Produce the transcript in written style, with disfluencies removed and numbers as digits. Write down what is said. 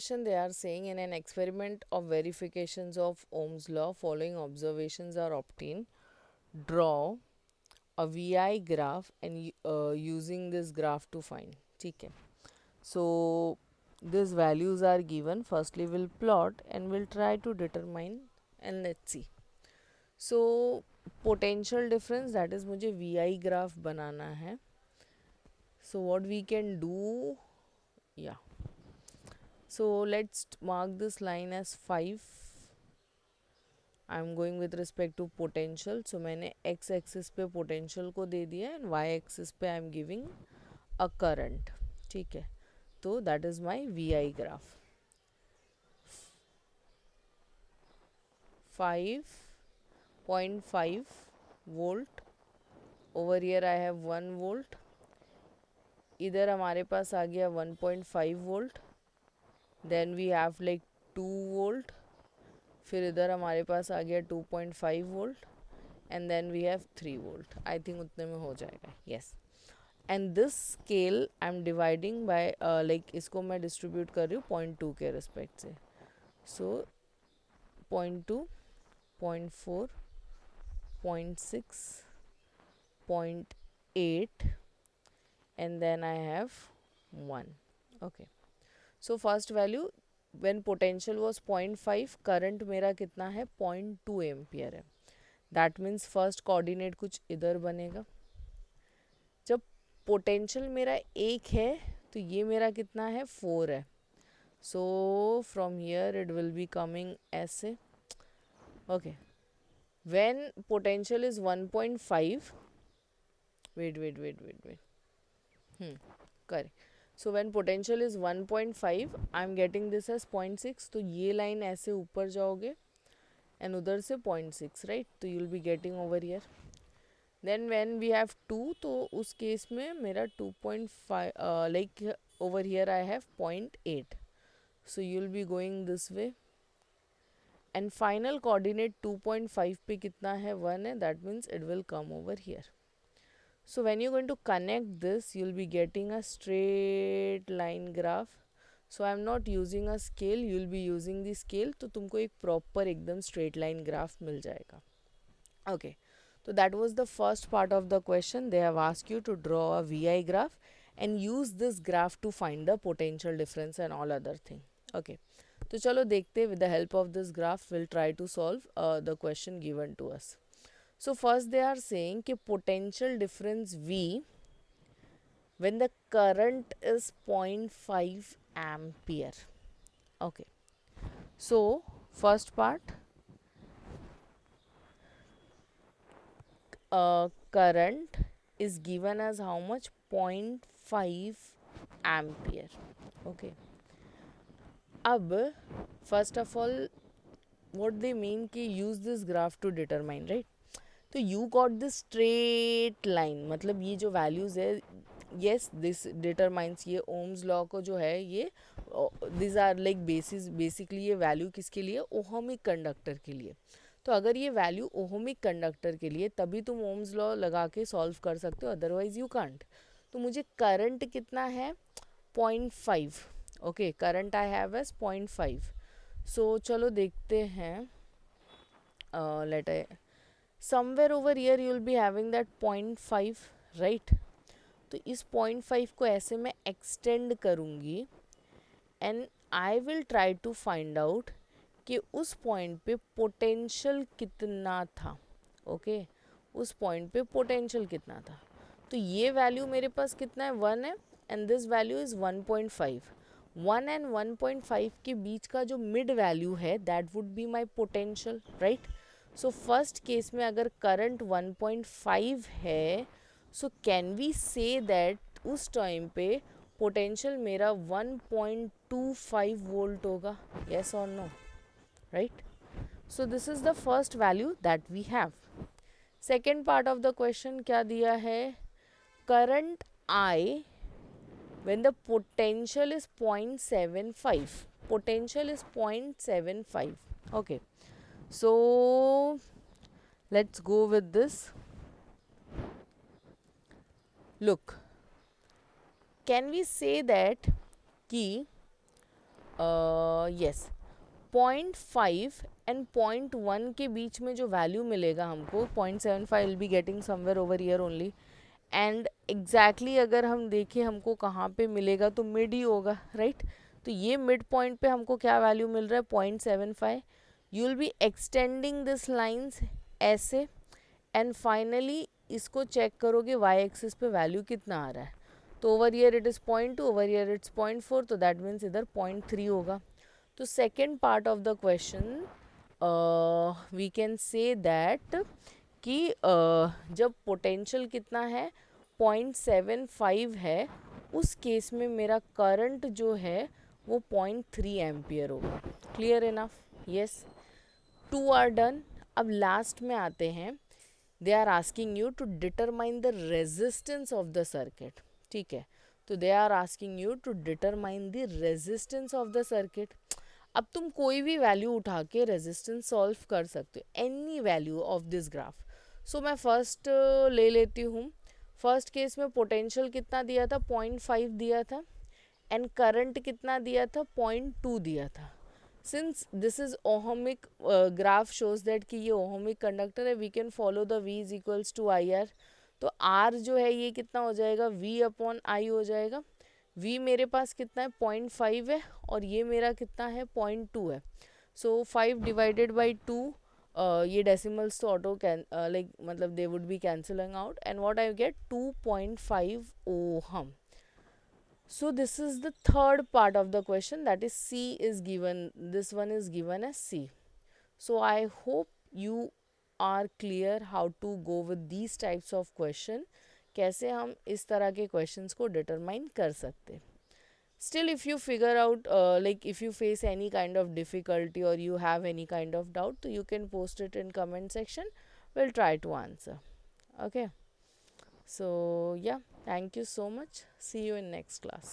They are saying in an experiment of verifications of Ohm's law, following observations are obtained. Draw a VI graph and using this graph to find. ठीक है. So these values are given. Firstly, we'll plot and we'll try to determine and let's see. So potential difference, that is मुझे VI graph बनाना है. So what we can do, yeah. So let's mark this line as 5. I am going with respect to potential. So मैंने x axis पे potential को दे दिया and Y axis पे I am giving a current. ठीक है. तो that is my V I graph. 5.5 volt. Over here I have 1 volt. इधर हमारे पास आ गया 1.5 volt. Then we have like 2 volt. फिर इधर हमारे पास आ गया 2.5 volt and then we have 3 volt. I think उतने में हो जाएगा. Yes. And this scale I am dividing by like इसको मैं डिस्ट्रीब्यूट कर रही हूँ 0.2 के रिस्पेक्ट से. सो 0.2, 0.4, 0.6, 0.8 and then I have 1. Okay. So first value, when potential was 0.5, current मेरा कितना है 0.2 एम्पियर है. दैट मीन्स फर्स्ट कोऑर्डिनेट कुछ इधर बनेगा. जब पोटेंशियल मेरा 1 है तो ये मेरा कितना है 4 है. So from here it will be coming ऐसे. Okay. When potential is 1.5, wait correct. So when potential is 1.5 I am getting this as 0.6. तो ये लाइन ऐसे ऊपर जाओगे एंड उधर से 0.6, राइट. तो you will be getting over here. Then when we have 2, तो उस केस में मेरा 2.5 like over here I have 0.8. So you will be going this way and final coordinate 2.5 पे कितना है 1 है. That means it will come over here. So when you're going to connect this, you'll be getting a straight line graph. So I'm not using a scale, you'll be using the scale. तो तुमको एक proper एकदम straight line graph मिल जाएगा. Okay. So that was the first part of the question. They have asked you to draw a VI graph and use this graph to find the potential difference and all other thing. Okay. तो चलो देखते, with the help of this graph we'll try to solve the question given to us. So first they are saying कि potential difference V when the current is 0.5 ampere. Okay. So first part, current is given as how much? 0.5 ampere. Okay. अब first of all what they mean कि use this graph to determine, right? तो you got this straight line, मतलब ये जो values है, yes this determines, ये Ohm's law को जो है ये दिस आर लाइक बेसिकली ये वैल्यू किसके लिए? ओहमिक कंडक्टर के लिए. तो अगर ये वैल्यू ओहमिक कंडक्टर के लिए तभी तुम ओम्स लॉ लगा के सॉल्व कर सकते हो, अदरवाइज यू कांट. तो मुझे करंट कितना है 0.5. Okay. Current I have as 0.5. So चलो देखते हैं. Let I somewhere over here you will be having that 0.5, right? तो इस 0.5 को ऐसे मैं एक्सटेंड करूँगी and I will try to find out कि उस पॉइंट पे पोटेंशियल कितना था. ओके. उस पॉइंट पे पोटेंशियल कितना था. तो ये वैल्यू मेरे पास कितना है 1 है एंड दिस वैल्यू इज़ 1.5. 1 एंड 1.5 के बीच का जो मिड वैल्यू है that would be my potential, right. So first case में अगर करंट 1.5 है, so can we say that उस टाइम पे पोटेंशियल मेरा 1.25 वोल्ट होगा? येस और no? Right. So this is the first value that we have. Second part of the question क्या दिया है? Current I when the potential is 0.75. Potential is 0.75. Okay. So let's go with this. Look, can we say that कि yes, 0.5 and 0.1 के बीच में जो value मिलेगा हमको, 0.75 will be getting somewhere over year only. And exactly अगर हम देखें हमको कहाँ पे मिलेगा तो मिड ही होगा, राइट? तो ये मिड पॉइंट पे हमको क्या वैल्यू मिल रहा है, 0.75। You will be extending this lines ऐसे, एंड फाइनली इसको चेक करोगे वाई एक्सिस पे वैल्यू कितना आ रहा है। तो over year it is 0.2, over year it's 0.4, तो दैट मीन्स इधर 0.3 होगा। तो second part of the question we can say that कि जब पोटेंशियल कितना है, 0.75 है, उस केस में मेरा करंट जो है वो 0.3 एम्पियर होगा। Clear enough? Yes, 2 are done. अब लास्ट में आते हैं, they are asking you to determine the resistance of the circuit. ठीक है, तो they are asking you to determine the resistance of the circuit. अब तुम कोई भी वैल्यू उठा के रेजिस्टेंस सॉल्व कर सकते हो, any value of this graph. So मैं फर्स्ट ले लेती हूँ। फर्स्ट केस में पोटेंशियल कितना दिया था, 0.5 दिया था, एंड करंट कितना दिया था, 0.2 दिया था। Since this is ohmic, graph shows that कि ये ओहमिक कंडक्टर है, we can follow the V is equals to I R. तो R जो है ये कितना हो जाएगा, V अपॉन I हो जाएगा। V मेरे पास कितना है, 0.5 है, और ये मेरा कितना है, 0.2 है। सो 5 डिवाइडेड बाई 2, ये डेसिमल्स तो ऑटो कैन लाइक मतलब they would be cancelling out, and what I get, 2.5 ohm. So this is the third part of the question, that is C is given, this one is given as C. So I hope you are clear how to go with these types of question, कैसे हम इस तरह के questions को determine कर सकते। Still, if you figure out, like if you face any kind of difficulty or you have any kind of doubt, so you can post it in comment section. We'll try to answer. Okay. So yeah, thank you so much. See you in next class.